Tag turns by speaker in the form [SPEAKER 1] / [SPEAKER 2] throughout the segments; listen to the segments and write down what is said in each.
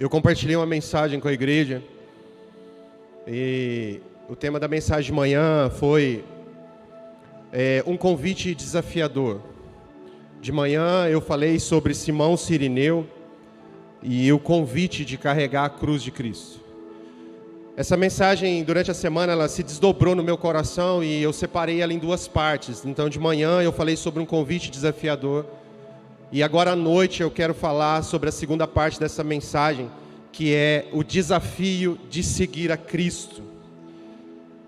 [SPEAKER 1] Eu compartilhei uma mensagem com a igreja e o tema da mensagem de manhã foi um convite desafiador. De manhã eu falei sobre Simão Cirineu e o convite de carregar a cruz de Cristo. Essa mensagem, durante a semana, ela se desdobrou no meu coração e eu separei ela em duas partes. Então, de manhã eu falei sobre um convite desafiador. E agora à noite eu quero falar sobre a segunda parte dessa mensagem, que é o desafio de seguir a Cristo.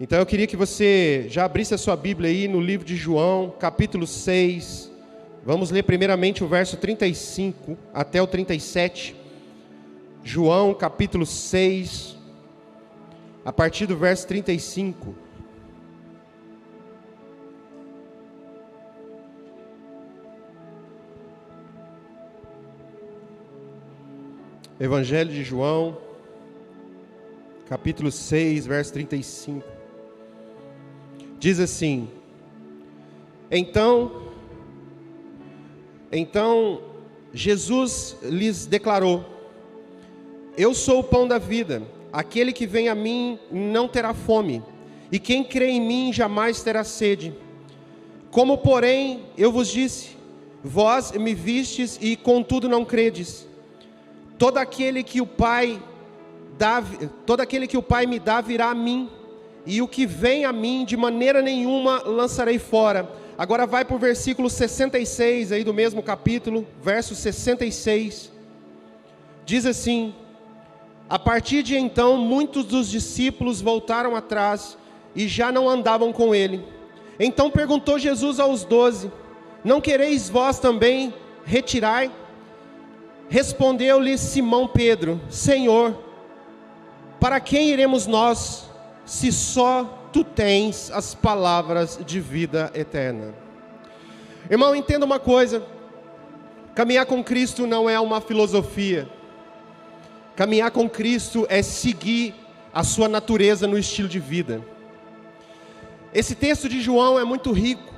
[SPEAKER 1] Então eu queria que você já abrisse a sua Bíblia aí no livro de João, capítulo 6. Vamos ler primeiramente o verso 35 até o 37. João, capítulo 6, a partir do verso 35. Evangelho de João, capítulo 6, verso 35. Diz assim: Então Jesus lhes declarou: Eu sou o pão da vida. Aquele que vem a mim não terá fome, e quem crê em mim jamais terá sede. Como, porém, eu vos disse, vós me vistes e contudo não credes. Todo aquele que o Pai me dá virá a mim, e o que vem a mim de maneira nenhuma lançarei fora. Agora vai para o versículo 66 aí do mesmo capítulo, verso 66. Diz assim: A partir de então muitos dos discípulos voltaram atrás e já não andavam com ele. Então perguntou Jesus aos 12: Não quereis vós também retirar? Respondeu-lhe Simão Pedro: Senhor, para quem iremos nós, se só tu tens as palavras de vida eterna? Irmão, entenda uma coisa: caminhar com Cristo não é uma filosofia. Caminhar com Cristo é seguir a sua natureza no estilo de vida. Esse texto de João é muito rico,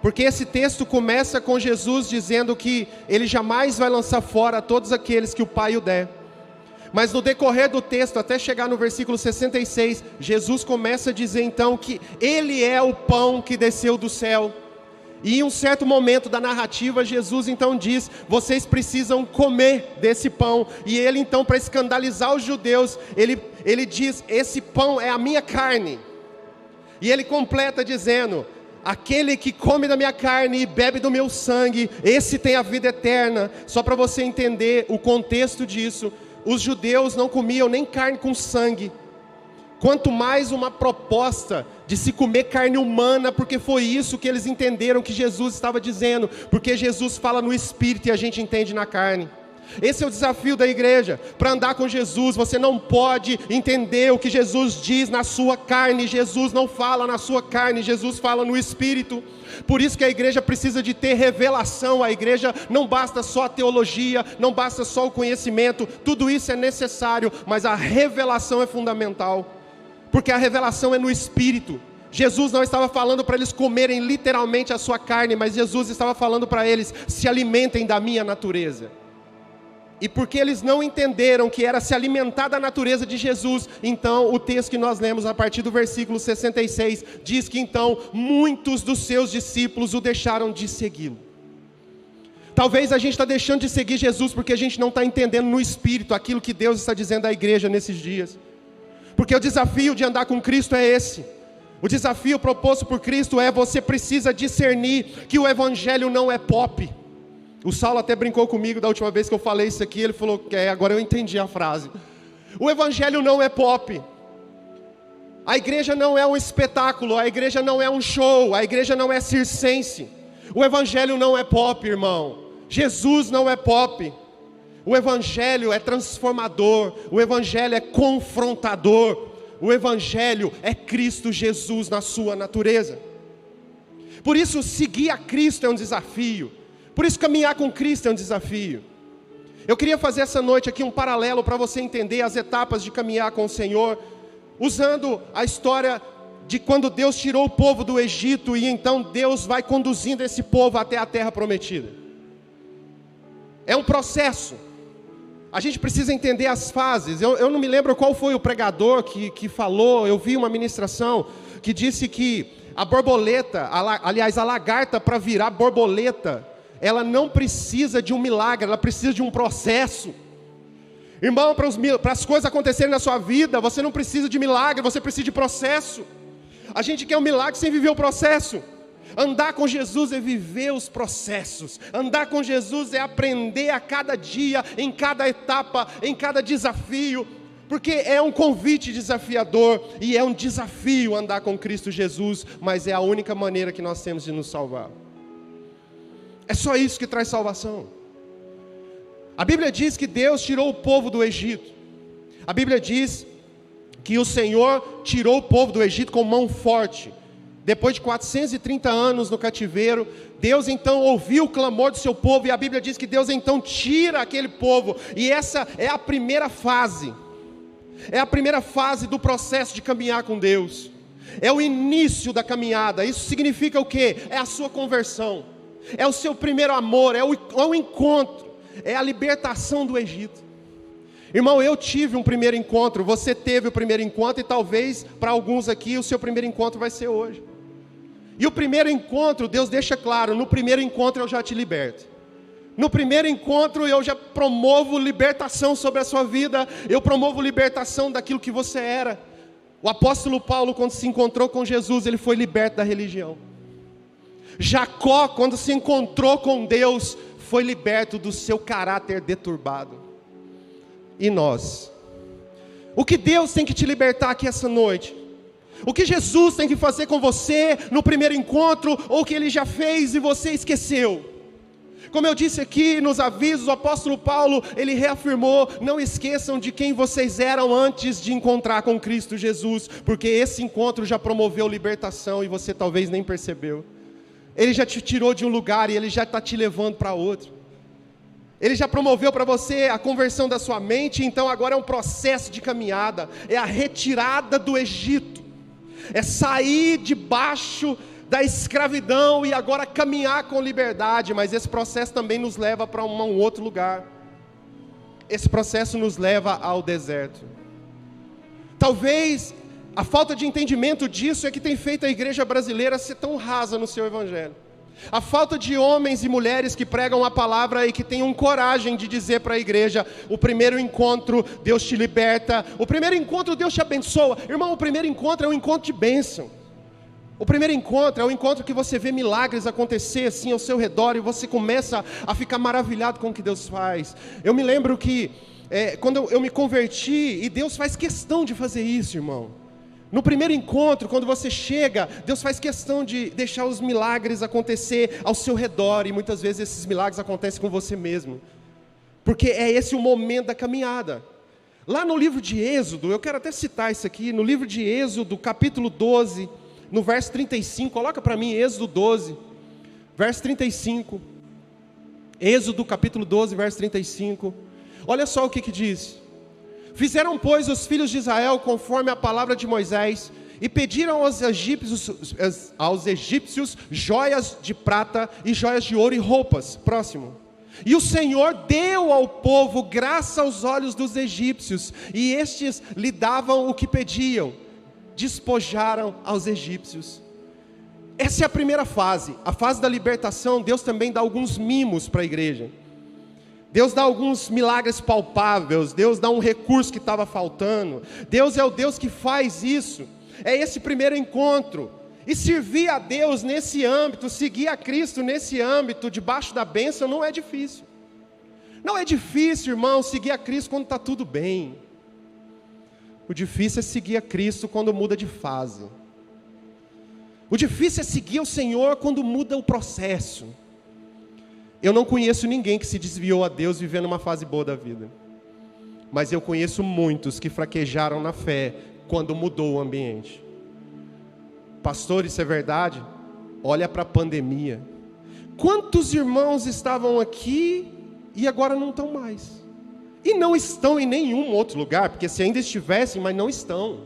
[SPEAKER 1] porque esse texto começa com Jesus dizendo que ele jamais vai lançar fora todos aqueles que o Pai o der. Mas no decorrer do texto, até chegar no versículo 66, Jesus começa a dizer então que ele é o pão que desceu do céu. E em um certo momento da narrativa, Jesus então diz: vocês precisam comer desse pão. E ele então, para escandalizar os judeus, ele diz: esse pão é a minha carne. E ele completa dizendo: aquele que come da minha carne e bebe do meu sangue, esse tem a vida eterna. Só para você entender o contexto disso, os judeus não comiam nem carne com sangue, quanto mais uma proposta de se comer carne humana, porque foi isso que eles entenderam que Jesus estava dizendo, porque Jesus fala no Espírito e a gente entende na carne. Esse é o desafio da igreja. Para andar com Jesus, você não pode entender o que Jesus diz na sua carne. Jesus não fala na sua carne, Jesus fala no Espírito. Por isso que a igreja precisa de ter revelação. A igreja não basta só a teologia, não basta só o conhecimento. Tudo isso é necessário, mas a revelação é fundamental, porque a revelação é no Espírito. Jesus não estava falando para eles comerem literalmente a sua carne, mas Jesus estava falando para eles: se alimentem da minha natureza. E porque eles não entenderam que era se alimentar da natureza de Jesus, então o texto que nós lemos a partir do versículo 66 diz que então muitos dos seus discípulos o deixaram de segui-lo. Talvez a gente está deixando de seguir Jesus porque a gente não está entendendo no Espírito aquilo que Deus está dizendo à igreja nesses dias. Porque o desafio de andar com Cristo é esse. O desafio proposto por Cristo é: você precisa discernir que o Evangelho não é pop. O Saulo até brincou comigo da última vez que eu falei isso aqui, ele falou que agora eu entendi a frase. O Evangelho não é pop. A igreja não é um espetáculo, a igreja não é um show, a igreja não é circense. O Evangelho não é pop, irmão. Jesus não é pop. O Evangelho é transformador, o Evangelho é confrontador, o Evangelho é Cristo Jesus na sua natureza. Por isso seguir a Cristo é um desafio. Por isso caminhar com Cristo é um desafio. Eu queria fazer essa noite aqui um paralelo para você entender as etapas de caminhar com o Senhor, usando a história de quando Deus tirou o povo do Egito e então Deus vai conduzindo esse povo até a terra prometida. É um processo. A gente precisa entender as fases. Eu não me lembro qual foi o pregador que falou, eu vi uma ministração que disse que a borboleta, aliás, a lagarta para virar borboleta, ela não precisa de um milagre, ela precisa de um processo. Irmão, para as coisas acontecerem na sua vida, você não precisa de milagre, você precisa de processo. A gente quer um milagre sem viver o processo. Andar com Jesus é viver os processos. Andar com Jesus é aprender a cada dia, em cada etapa, em cada desafio. Porque é um convite desafiador e é um desafio andar com Cristo Jesus, mas é a única maneira que nós temos de nos salvar. É só isso que traz salvação. A Bíblia diz que Deus tirou o povo do Egito. A Bíblia diz que o Senhor tirou o povo do Egito com mão forte. Depois de 430 anos no cativeiro, Deus então ouviu o clamor do seu povo, e a Bíblia diz que Deus então tira aquele povo, e essa é a primeira fase. É a primeira fase do processo de caminhar com Deus. É o início da caminhada. Isso significa o quê? É a sua conversão. É o seu primeiro amor, é o encontro. É a libertação do Egito. Irmão, eu tive um primeiro encontro, você teve o primeiro encontro, e talvez para alguns aqui o seu primeiro encontro vai ser hoje. E o primeiro encontro, Deus deixa claro, no primeiro encontro eu já te liberto. No primeiro encontro eu já promovo libertação sobre a sua vida, eu promovo libertação daquilo que você era. O apóstolo Paulo, quando se encontrou com Jesus, ele foi liberto da religião. Jacó, quando se encontrou com Deus, foi liberto do seu caráter deturbado. E nós? O que Deus tem que te libertar aqui essa noite? O que Jesus tem que fazer com você no primeiro encontro, ou o que Ele já fez e você esqueceu? Como eu disse aqui nos avisos, o apóstolo Paulo, ele reafirmou: não esqueçam de quem vocês eram antes de encontrar com Cristo Jesus, porque esse encontro já promoveu libertação e você talvez nem percebeu. Ele já te tirou de um lugar e Ele já está te levando para outro. Ele já promoveu para você a conversão da sua mente, então agora é um processo de caminhada, é a retirada do Egito, é sair debaixo da escravidão e agora caminhar com liberdade, mas esse processo também nos leva para um outro lugar. Esse processo nos leva ao deserto. Talvez a falta de entendimento disso é que tem feito a igreja brasileira ser tão rasa no seu evangelho. A falta de homens e mulheres que pregam a palavra e que tenham coragem de dizer para a igreja: o primeiro encontro Deus te liberta, o primeiro encontro Deus te abençoa. Irmão, o primeiro encontro é um encontro de bênção. O primeiro encontro é um encontro que você vê milagres acontecer assim ao seu redor e você começa a ficar maravilhado com o que Deus faz. Eu me lembro que quando eu me converti, e Deus faz questão de fazer isso, irmão. No primeiro encontro, quando você chega, Deus faz questão de deixar os milagres acontecer ao seu redor, e muitas vezes esses milagres acontecem com você mesmo, porque é esse o momento da caminhada. Lá no livro de Êxodo, eu quero até citar isso aqui, no livro de Êxodo, capítulo 12, no verso 35, coloca para mim Êxodo 12, verso 35, Êxodo capítulo 12, verso 35, olha só o que diz: fizeram, pois, os filhos de Israel conforme a palavra de Moisés, e pediram aos egípcios joias de prata e joias de ouro e roupas. Próximo. E o Senhor deu ao povo graça aos olhos dos egípcios, e estes lhe davam o que pediam, despojaram aos egípcios. Essa é a primeira fase, a fase da libertação. Deus também dá alguns mimos para a igreja. Deus dá alguns milagres palpáveis, Deus dá um recurso que estava faltando. Deus é o Deus que faz isso. É esse primeiro encontro. E servir a Deus nesse âmbito, seguir a Cristo nesse âmbito, debaixo da bênção, não é difícil. Não é difícil, irmão, seguir a Cristo quando está tudo bem. O difícil é seguir a Cristo quando muda de fase. O difícil é seguir o Senhor quando muda o processo. Eu não conheço ninguém que se desviou a Deus vivendo uma fase boa da vida. Mas eu conheço muitos que fraquejaram na fé quando mudou o ambiente. Pastor, isso é verdade? Olha para a pandemia. Quantos irmãos estavam aqui e agora não estão mais? E não estão em nenhum outro lugar, porque se ainda estivessem, mas não estão.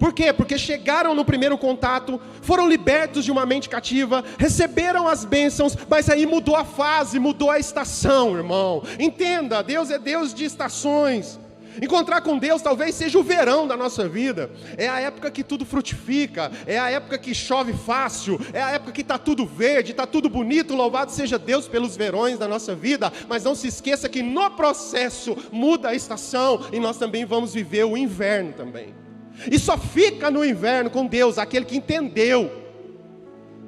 [SPEAKER 1] Por quê? Porque chegaram no primeiro contato, foram libertos de uma mente cativa, receberam as bênçãos, mas aí mudou a fase, mudou a estação, irmão. Entenda, Deus é Deus de estações. Encontrar com Deus talvez seja o verão da nossa vida. É a época que tudo frutifica, é a época que chove fácil, é a época que está tudo verde, está tudo bonito. Louvado seja Deus pelos verões da nossa vida. Mas não se esqueça que no processo muda a estação, e nós também vamos viver o inverno também. E só fica no inverno com Deus aquele que entendeu,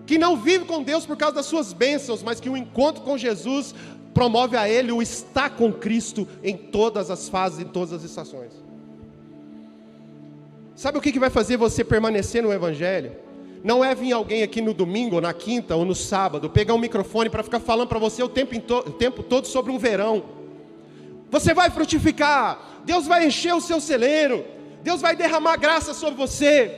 [SPEAKER 1] que não vive com Deus por causa das suas bênçãos, mas que o encontro com Jesus promove a ele o estar com Cristo em todas as fases, em todas as estações. Sabe o que vai fazer você permanecer no Evangelho? Não é vir alguém aqui no domingo, ou na quinta, ou no sábado, pegar um microfone para ficar falando para você o tempo todo sobre um verão. Você vai frutificar, Deus vai encher o seu celeiro, Deus vai derramar graça sobre você,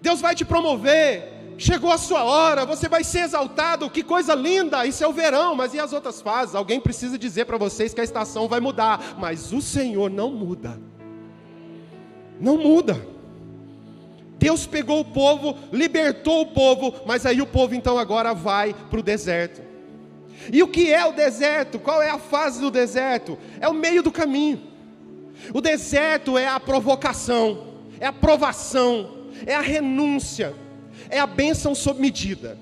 [SPEAKER 1] Deus vai te promover. Chegou a sua hora, você vai ser exaltado, que coisa linda, isso é o verão. Mas e as outras fases? Alguém precisa dizer para vocês que a estação vai mudar, mas o Senhor não muda. Não muda. Deus pegou o povo, libertou o povo, mas aí o povo então agora vai para o deserto. E o que é o deserto? Qual é a fase do deserto? É o meio do caminho. O deserto é a provocação, é a provação, é a renúncia, é a bênção sob medida.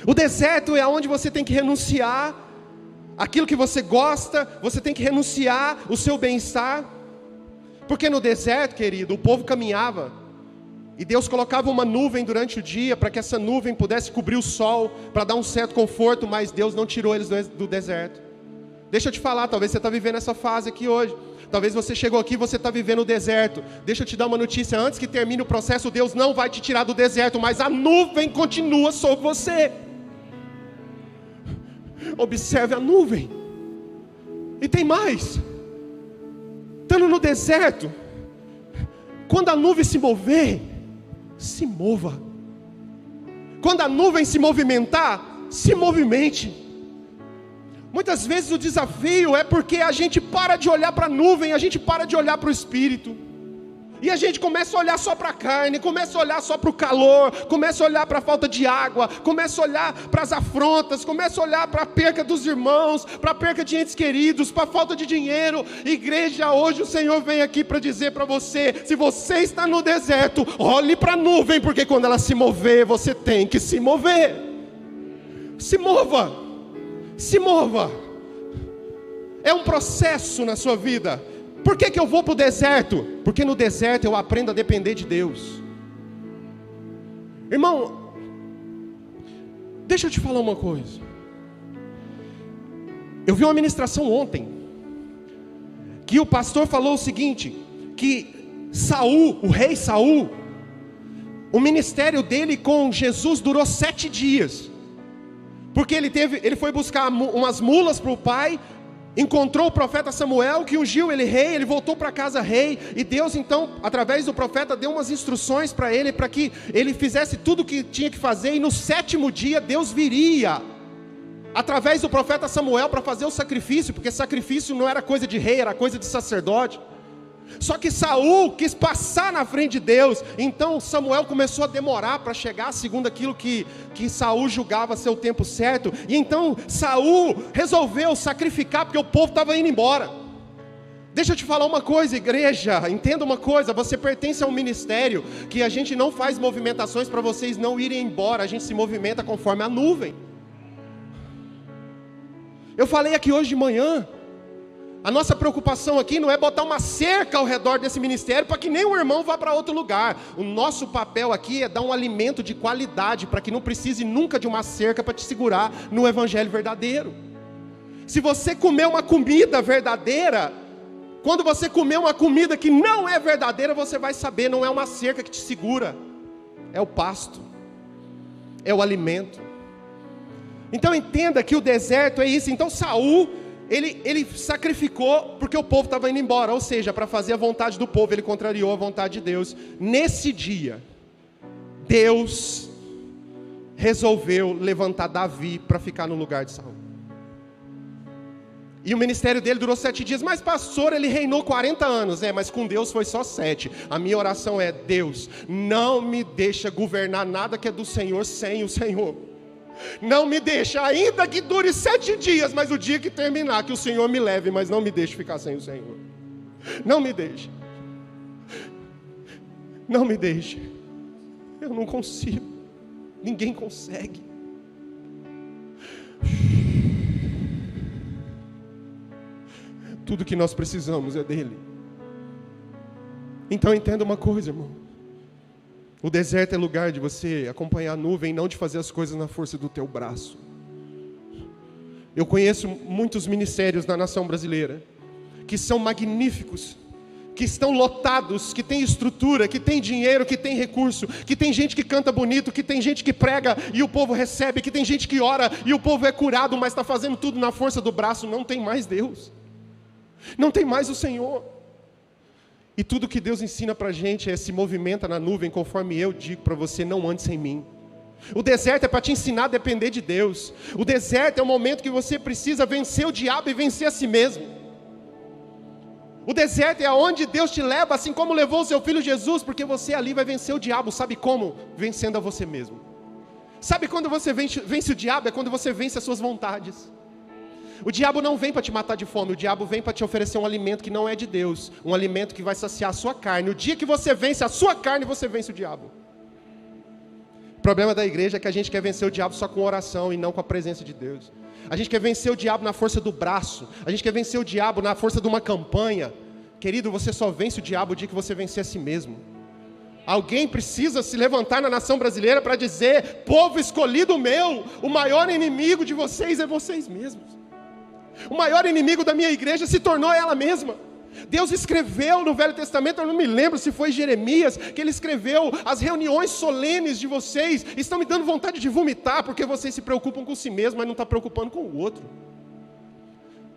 [SPEAKER 1] O deserto é onde você tem que renunciar aquilo que você gosta, você tem que renunciar o seu bem-estar. Porque no deserto, querido, o povo caminhava, e Deus colocava uma nuvem durante o dia, para que essa nuvem pudesse cobrir o sol, para dar um certo conforto, mas Deus não tirou eles do deserto. Deixa eu te falar, talvez você está vivendo essa fase aqui hoje. Talvez você chegou aqui e você está vivendo o deserto. Deixa eu te dar uma notícia, antes que termine o processo, Deus não vai te tirar do deserto, mas a nuvem continua sobre você. Observe a nuvem. E tem mais. Estando no deserto, quando a nuvem se mover, se mova. Quando a nuvem se movimentar, se movimente. Muitas vezes o desafio é porque a gente para de olhar para a nuvem, a gente para de olhar para o Espírito. E a gente começa a olhar só para a carne, começa a olhar só para o calor, começa a olhar para a falta de água, começa a olhar para as afrontas, começa a olhar para a perca dos irmãos, para a perca de entes queridos, para a falta de dinheiro. Igreja, hoje o Senhor vem aqui para dizer para você, se você está no deserto, olhe para a nuvem, porque quando ela se mover, você tem que se mover. Se mova. Se mova. É um processo na sua vida. Por que eu vou para o deserto? Porque no deserto eu aprendo a depender de Deus. Irmão, deixa eu te falar uma coisa. Eu vi uma ministração ontem, que o pastor falou o seguinte, que Saul, o rei Saul, o ministério dele com Jesus durou 7 dias. Porque ele foi buscar umas mulas para o pai, encontrou o profeta Samuel, que ungiu ele rei, ele voltou para casa rei, e Deus então, através do profeta, deu umas instruções para ele, para que ele fizesse tudo o que tinha que fazer, e no 7º dia Deus viria, através do profeta Samuel, para fazer o sacrifício, porque sacrifício não era coisa de rei, era coisa de sacerdote. Só que Saul quis passar na frente de Deus, então Samuel começou a demorar para chegar, segundo aquilo que Saul julgava ser o tempo certo, e então Saul resolveu sacrificar, porque o povo estava indo embora. Deixa eu te falar uma coisa, igreja, entenda uma coisa, você pertence a um ministério, que a gente não faz movimentações para vocês não irem embora, a gente se movimenta conforme a nuvem. Eu falei aqui hoje de manhã, a nossa preocupação aqui não é botar uma cerca ao redor desse ministério para que nem o irmão vá para outro lugar. O nosso papel aqui é dar um alimento de qualidade para que não precise nunca de uma cerca para te segurar no evangelho verdadeiro. Se você comer uma comida verdadeira, quando você comer uma comida que não é verdadeira, você vai saber, não é uma cerca que te segura, é o pasto, é o alimento. Então entenda que o deserto é isso. Então Saul, ele sacrificou porque o povo estava indo embora, ou seja, para fazer a vontade do povo, ele contrariou a vontade de Deus. Nesse dia, Deus resolveu levantar Davi para ficar no lugar de Saul. E o ministério dele durou 7 dias. Mas pastor, ele reinou 40 anos. Mas com Deus foi só 7. A minha oração é: Deus, não me deixa governar nada que é do Senhor sem o Senhor. Não me deixa, ainda que dure 7 dias, mas o dia que terminar, que o Senhor me leve, mas não me deixe ficar sem o Senhor. Não me deixe. Não me deixe. Eu não consigo. Ninguém consegue. Tudo que nós precisamos é dele. Então entenda uma coisa, irmão. O deserto é lugar de você acompanhar a nuvem, não de fazer as coisas na força do teu braço. Eu conheço muitos ministérios na nação brasileira que são magníficos, que estão lotados, que tem estrutura, que tem dinheiro, que tem recurso, que tem gente que canta bonito, que tem gente que prega e o povo recebe, que tem gente que ora e o povo é curado, mas está fazendo tudo na força do braço. Não tem mais Deus, não tem mais o Senhor. E tudo que Deus ensina para a gente se movimenta na nuvem, conforme eu digo para você: não ande sem mim. O deserto é para te ensinar a depender de Deus. O deserto é o momento que você precisa vencer o diabo e vencer a si mesmo. O deserto é aonde Deus te leva, assim como levou o seu filho Jesus, porque você ali vai vencer o diabo. Sabe como? Vencendo a você mesmo. Sabe quando você vence o diabo? É quando você vence as suas vontades. O diabo não vem para te matar de fome, o diabo vem para te oferecer um alimento que não é de Deus, um alimento que vai saciar a sua carne. O dia que você vence a sua carne, você vence o diabo. O problema da igreja é que a gente quer vencer o diabo só com oração e não com a presença de Deus. A gente quer vencer o diabo na força do braço, a gente quer vencer o diabo na força de uma campanha. Querido, você só vence o diabo o dia que você vencer a si mesmo. Alguém precisa se levantar na nação brasileira para dizer: povo escolhido meu, o maior inimigo de vocês é vocês mesmos. O maior inimigo da minha igreja se tornou ela mesma. Deus escreveu no Velho Testamento, eu não me lembro se foi Jeremias, que ele escreveu: as reuniões solenes de vocês estão me dando vontade de vomitar, porque vocês se preocupam com si mesmos, mas não estão preocupando com o outro.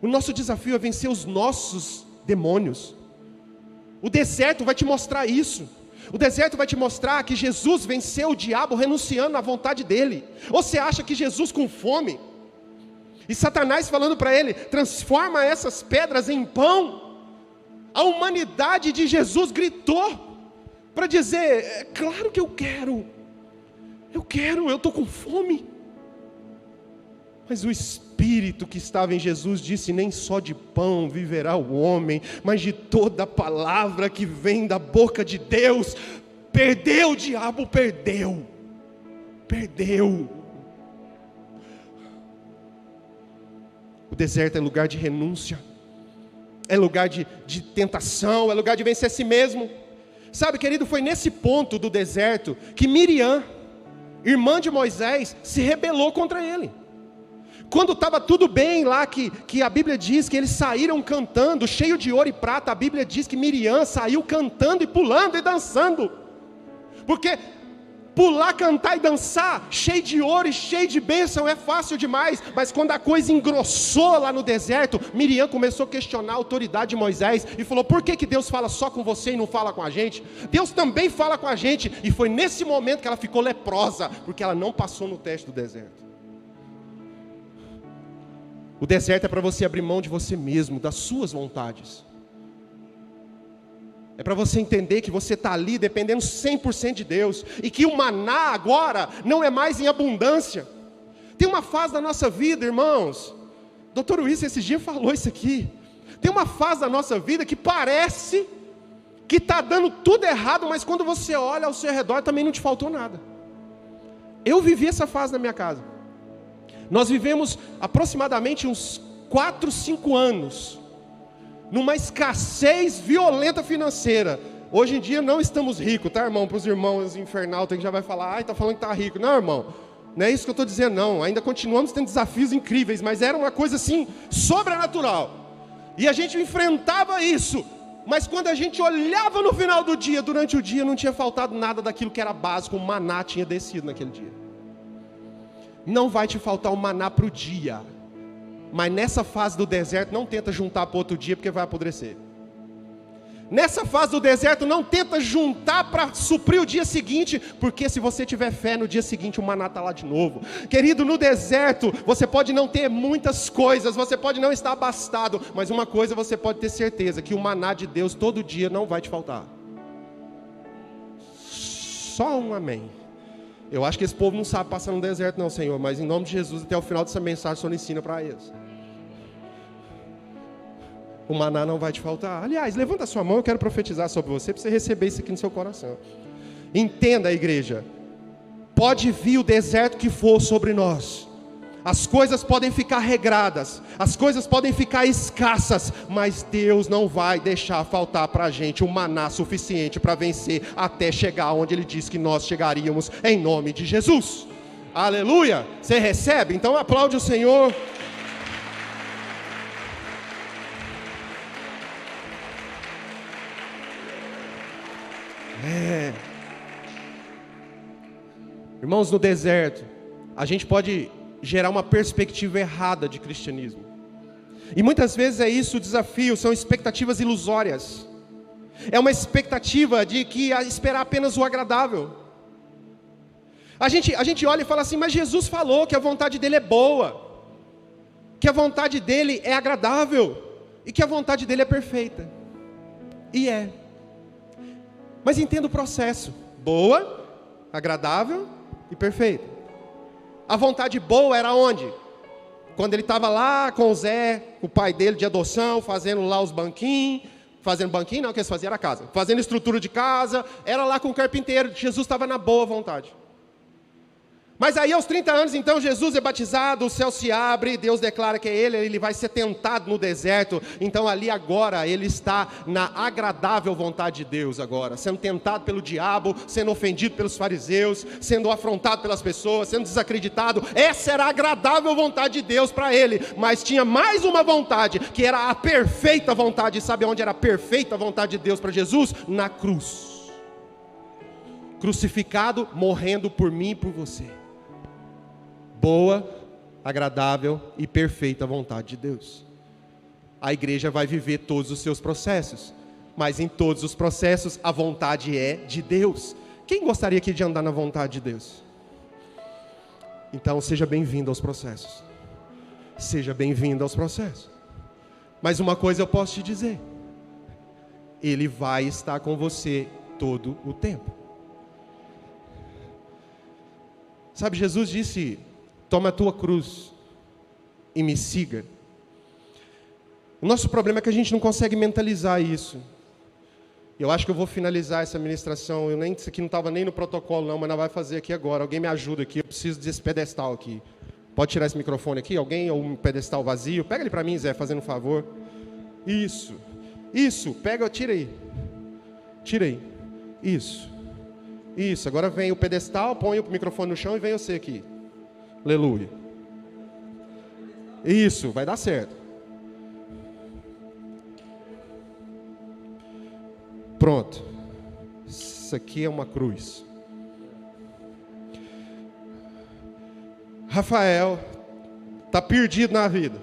[SPEAKER 1] O nosso desafio é vencer os nossos demônios. O deserto vai te mostrar isso. O deserto vai te mostrar que Jesus venceu o diabo renunciando à vontade dele. Ou você acha que Jesus com fome, e Satanás falando para ele: transforma essas pedras em pão? A humanidade de Jesus gritou para dizer: é claro que eu quero, eu estou com fome. Mas o Espírito que estava em Jesus disse: nem só de pão viverá o homem, mas de toda palavra que vem da boca de Deus. Perdeu o diabo, perdeu. O deserto é lugar de renúncia, é lugar de tentação, é lugar de vencer a si mesmo. Sabe, querido, foi nesse ponto do deserto que Miriam, irmã de Moisés, se rebelou contra ele. Quando estava tudo bem lá, que a Bíblia diz que eles saíram cantando, cheio de ouro e prata, a Bíblia diz que Miriam saiu cantando e pulando e dançando. Porque pular, cantar e dançar, cheio de ouro e cheio de bênção, é fácil demais. Mas quando a coisa engrossou lá no deserto, Miriam começou a questionar a autoridade de Moisés e falou: por que Deus fala só com você e não fala com a gente? Deus também fala com a gente. E foi nesse momento que ela ficou leprosa, porque ela não passou no teste do deserto. O deserto é para você abrir mão de você mesmo, das suas vontades. É para você entender que você está ali dependendo 100% de Deus. E que o maná agora não é mais em abundância. Tem uma fase da nossa vida, irmãos. Dr. Luiz esses dias falou isso aqui. Tem uma fase da nossa vida que parece que está dando tudo errado, mas quando você olha ao seu redor também não te faltou nada. Eu vivi essa fase na minha casa. Nós vivemos aproximadamente uns 4, 5 anos numa escassez violenta financeira. Hoje em dia não estamos ricos, tá, irmão? Para os irmãos infernautas que já vai falar: ai, está falando que está rico. Não, irmão, não é isso que eu estou dizendo, não. Ainda continuamos tendo desafios incríveis, mas era uma coisa assim, sobrenatural. E a gente enfrentava isso. Mas quando a gente olhava no final do dia, durante o dia, não tinha faltado nada daquilo que era básico. O maná tinha descido naquele dia. Não vai te faltar o maná para o dia. Mas nessa fase do deserto, não tenta juntar para outro dia, porque vai apodrecer. Nessa fase do deserto, não tenta juntar para suprir o dia seguinte, porque se você tiver fé, no dia seguinte o maná está lá de novo. Querido, no deserto, você pode não ter muitas coisas, você pode não estar abastado, mas uma coisa você pode ter certeza, que o maná de Deus todo dia não vai te faltar. Só um amém. Eu acho que esse povo não sabe passar no deserto não, Senhor, mas em nome de Jesus, até o final dessa mensagem, o Senhor ensina para eles. O maná não vai te faltar. Aliás, levanta a sua mão, eu quero profetizar sobre você, para você receber isso aqui no seu coração. Entenda, igreja, pode vir o deserto que for sobre nós, as coisas podem ficar regradas, as coisas podem ficar escassas, mas Deus não vai deixar faltar para a gente o maná suficiente para vencer, até chegar onde Ele disse que nós chegaríamos, em nome de Jesus. Aleluia! Você recebe? Então aplaude o Senhor. Irmãos, no deserto, a gente pode gerar uma perspectiva errada de cristianismo. E muitas vezes é isso o desafio, são expectativas ilusórias. É uma expectativa de que esperar apenas o agradável. A gente olha e fala assim, mas Jesus falou que a vontade dele é boa, que a vontade dele é agradável, e que a vontade dele é perfeita. E é. Mas entenda o processo: boa, agradável e perfeita. A vontade boa era onde? Quando ele estava lá com o Zé, o pai dele de adoção, fazendo lá os banquinhos. Fazendo banquinho, não, o que eles faziam era casa. Fazendo estrutura de casa, era lá com o carpinteiro. Jesus estava na boa vontade. Mas aí aos 30 anos, então, Jesus é batizado, o céu se abre, Deus declara que é ele vai ser tentado no deserto. Então ali agora, ele está na agradável vontade de Deus agora, sendo tentado pelo diabo, sendo ofendido pelos fariseus, sendo afrontado pelas pessoas, sendo desacreditado. Essa era a agradável vontade de Deus para ele, mas tinha mais uma vontade, que era a perfeita vontade. Sabe onde era a perfeita vontade de Deus para Jesus? Na cruz. Crucificado, morrendo por mim e por você. Boa, agradável e perfeita vontade de Deus. A igreja vai viver todos os seus processos, mas em todos os processos a vontade é de Deus. Quem gostaria aqui de andar na vontade de Deus? Então seja bem-vindo aos processos. Seja bem-vindo aos processos. Mas uma coisa eu posso te dizer: Ele vai estar com você todo o tempo. Sabe, Jesus disse: toma a tua cruz e me siga. O nosso problema é que a gente não consegue mentalizar isso. Eu acho que eu vou finalizar essa ministração. Isso aqui não estava nem no protocolo não, mas nós vamos fazer aqui agora. Alguém me ajuda aqui, eu preciso desse pedestal aqui. Pode tirar esse microfone aqui? Alguém? Ou um pedestal vazio? Pega ele para mim, Zé, fazendo um favor. Isso, pega, tira aí. Tira aí, isso, agora vem o pedestal, põe o microfone no chão e vem você aqui. Aleluia. Isso, vai dar certo. Pronto. Isso aqui é uma cruz. Rafael está perdido na vida.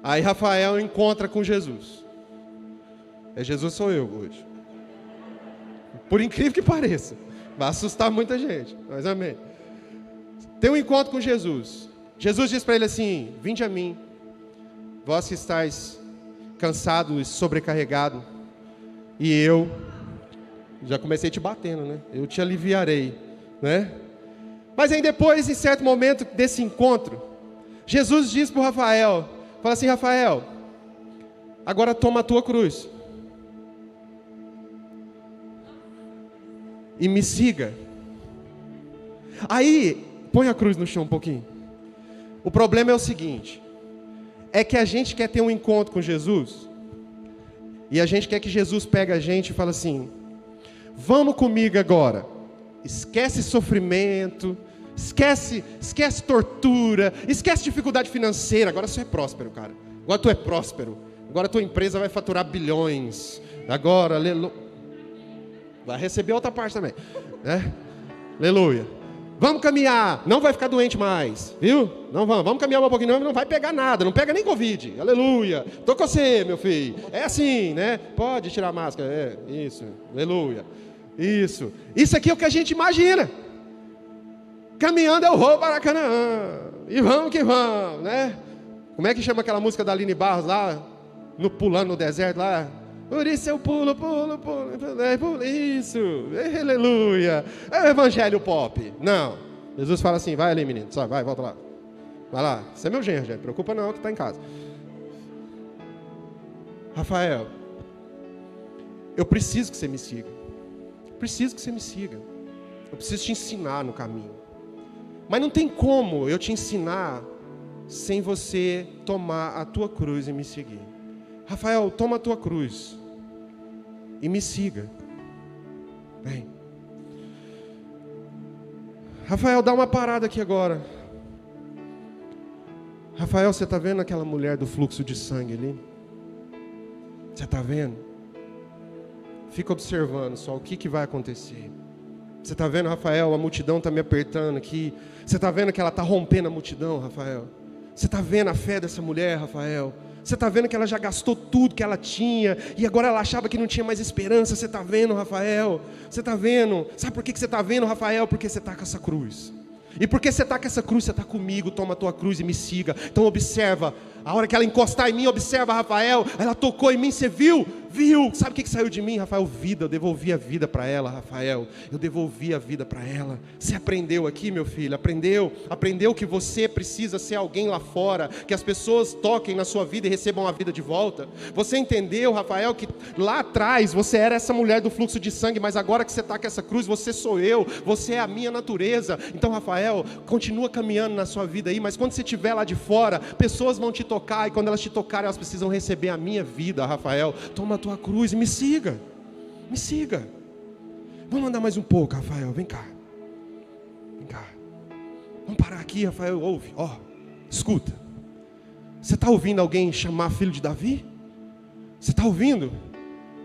[SPEAKER 1] Aí Rafael encontra com Jesus. Jesus sou eu hoje. Por incrível que pareça. Vai assustar muita gente, mas amém. Tem um encontro com Jesus. Jesus diz para ele assim: vinde a mim, vós que estáis cansado e sobrecarregado, e eu, já comecei te batendo, né? Eu te aliviarei, né? Mas aí depois, em certo momento desse encontro, Jesus diz para o Rafael, fala assim: Rafael, agora toma a tua cruz e me siga. Aí, põe a cruz no chão um pouquinho. O problema é o seguinte: é que a gente quer ter um encontro com Jesus, e a gente quer que Jesus pegue a gente e fale assim: vamos comigo agora. Esquece sofrimento, esquece tortura, esquece dificuldade financeira. Agora você é próspero, cara. Agora tu é próspero. Agora tua empresa vai faturar bilhões. Agora, aleluia. Vai receber outra parte também, né? Aleluia. Vamos caminhar, não vai ficar doente mais, viu? Não vamos caminhar um pouquinho, não vai pegar nada, não pega nem Covid, aleluia. Tô com você, meu filho, é assim, né? Pode tirar a máscara, isso, aleluia. Isso aqui é o que a gente imagina. Caminhando eu vou para Canaã, e vamos que vamos, né? Como é que chama aquela música da Aline Barros lá, pulando no deserto lá? Por isso eu pulo, isso, aleluia. É o evangelho pop. Não, Jesus fala assim, vai ali menino, só vai, volta lá. Vai lá, você é meu genro, gente, preocupa não que está em casa. Rafael, eu preciso que você me siga. Preciso que você me siga. Eu preciso te ensinar no caminho. Mas não tem como eu te ensinar sem você tomar a tua cruz e me seguir. Rafael, toma a tua cruz e me siga. Vem. Rafael, dá uma parada aqui agora. Rafael, você está vendo aquela mulher do fluxo de sangue ali? Você está vendo? Fica observando só o que vai acontecer. Você está vendo, Rafael, a multidão está me apertando aqui. Você está vendo que ela está rompendo a multidão, Rafael? Você está vendo a fé dessa mulher, Rafael? Você está vendo que ela já gastou tudo que ela tinha e agora ela achava que não tinha mais esperança. Você está vendo, Rafael? Você está vendo? Sabe por que você está vendo, Rafael? Porque você está com essa cruz. E porque você está com essa cruz, você está comigo. Toma a tua cruz e me siga. Então observa, a hora que ela encostar em mim, observa, Rafael. Ela tocou em mim, você viu? Viu? Sabe o que saiu de mim, Rafael? Vida. Eu devolvi a vida para ela, Rafael. Eu devolvi a vida para ela. Você aprendeu aqui, meu filho? Aprendeu que você precisa ser alguém lá fora, que as pessoas toquem na sua vida e recebam a vida de volta. Você entendeu, Rafael, que lá atrás você era essa mulher do fluxo de sangue, mas agora que você está com essa cruz, você sou eu, você é a minha natureza. Então, Rafael, continua caminhando na sua vida aí, mas quando você estiver lá de fora, pessoas vão te tocar, e quando elas te tocarem, elas precisam receber a minha vida, Rafael. Toma a tua cruz e me siga. Me siga. Vamos andar mais um pouco, Rafael, vem cá. Vem cá. Vamos parar aqui, Rafael, ouve, escuta. Você está ouvindo alguém chamar filho de Davi? Você está ouvindo?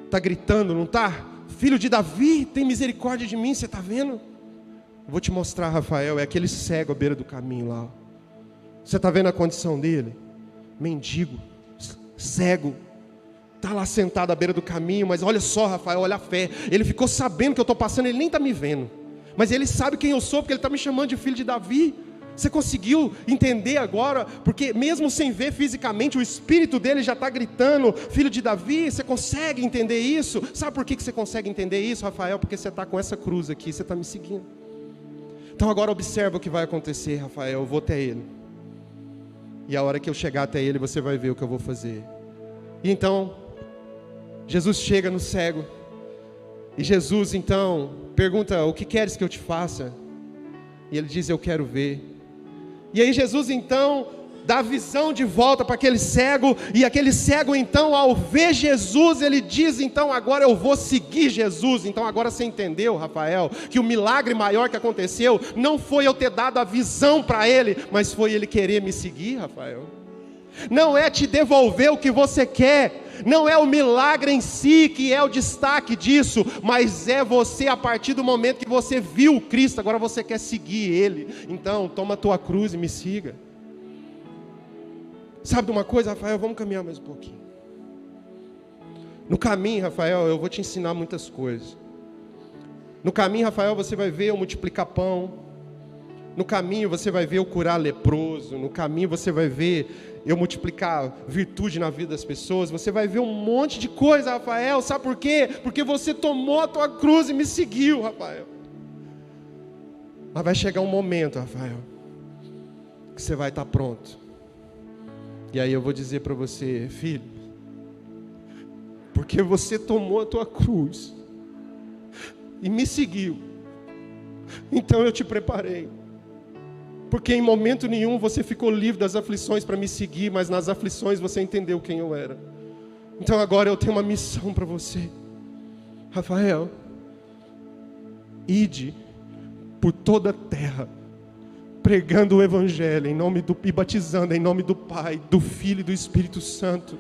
[SPEAKER 1] Está gritando, não está? Filho de Davi, tem misericórdia de mim, você está vendo? Vou te mostrar, Rafael, é aquele cego à beira do caminho lá. Você está vendo a condição dele? Mendigo, cego, está lá sentado à beira do caminho, mas olha só, Rafael, olha a fé. Ele ficou sabendo que eu estou passando, ele nem está me vendo, mas ele sabe quem eu sou, porque ele está me chamando de filho de Davi. Você conseguiu entender agora? Porque mesmo sem ver fisicamente, o espírito dele já está gritando, filho de Davi. Você consegue entender isso? Sabe por que você consegue entender isso, Rafael? Porque você está com essa cruz aqui, você está me seguindo. Então agora observa o que vai acontecer, Rafael. Eu vou até ele, e a hora que eu chegar até ele, você vai ver o que eu vou fazer. E então Jesus chega no cego, e Jesus então pergunta, o que queres que eu te faça? E ele diz, eu quero ver. E aí Jesus então dá a visão de volta para aquele cego, e aquele cego então, ao ver Jesus, ele diz, então agora eu vou seguir Jesus. Então agora você entendeu, Rafael, que o milagre maior que aconteceu, não foi eu ter dado a visão para ele, mas foi ele querer me seguir, Rafael. Não é te devolver o que você quer, não é o milagre em si que é o destaque disso, mas é você, a partir do momento que você viu Cristo, agora você quer seguir Ele. Então toma a tua cruz e me siga. Sabe de uma coisa, Rafael? Vamos caminhar mais um pouquinho. No caminho, Rafael, eu vou te ensinar muitas coisas. No caminho, Rafael, você vai ver eu multiplicar pão. No caminho você vai ver eu curar leproso. No caminho você vai ver eu multiplicar virtude na vida das pessoas. Você vai ver um monte de coisa, Rafael. Sabe por quê? Porque você tomou a tua cruz e me seguiu, Rafael. Mas vai chegar um momento, Rafael, que você vai estar pronto. E aí eu vou dizer para você, filho, porque você tomou a tua cruz e me seguiu, então eu te preparei. Porque em momento nenhum você ficou livre das aflições para me seguir, mas nas aflições você entendeu quem eu era. Então agora eu tenho uma missão para você, Rafael. Ide por toda a terra, pregando o Evangelho e batizando em nome do Pai, do Filho e do Espírito Santo.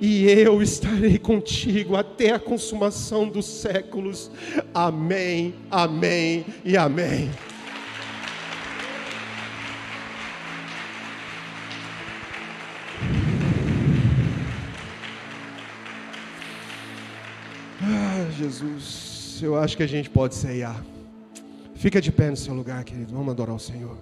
[SPEAKER 1] E eu estarei contigo até a consumação dos séculos. Amém, amém e amém. Jesus, eu acho que a gente pode ceiar. Fica de pé no seu lugar, querido. Vamos adorar o Senhor.